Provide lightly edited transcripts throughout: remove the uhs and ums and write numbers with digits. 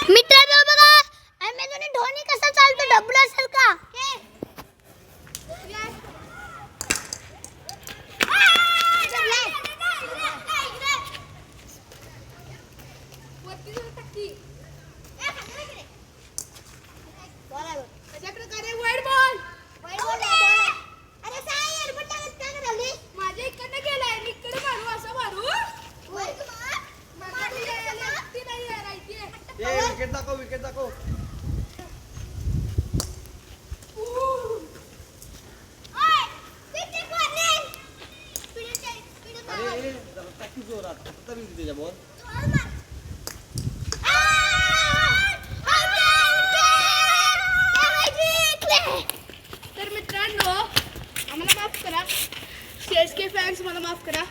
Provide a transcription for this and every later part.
मित्रांनो बघा अमेझॉन धोनी कसा चालतो डबला सारखा. विकेट दाखव विकेट दाखव. अरे टाकी जोरात आता मी त्याच्या बॉल. तर मित्रांनो आम्हाला माफ करा, CSK फॅन्स मला माफ करा.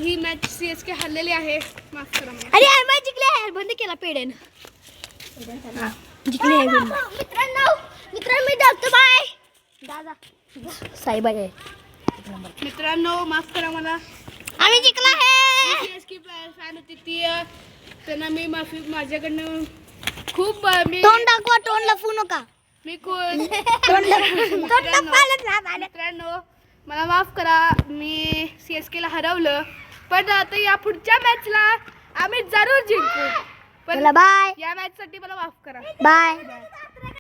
ही मॅच CSK हरलेली आहे, माफ करा मला. अरे यार मॅच जिंकली आहे, बंद केला पेडेन. जिंकली आहे मित्रांनो. मी जातो बाय. दादा साई बाय. मित्रांनो माफ करा मला. आम्ही जिंकला आहे. CSK फॅन होती ती, त्यांना मी माफी माझ्याकडनं खूप मी तोंड दाखवा, तोंड लपवू नका. मी खूप मित्रांनो मित्रांनो मला माफ करा, मी CSK ला हरवलं, पण आता या पुढच्या मॅचला आम्ही जरूर जिंकू. पण बाय या मॅच साठी मला माफ करा. बाय.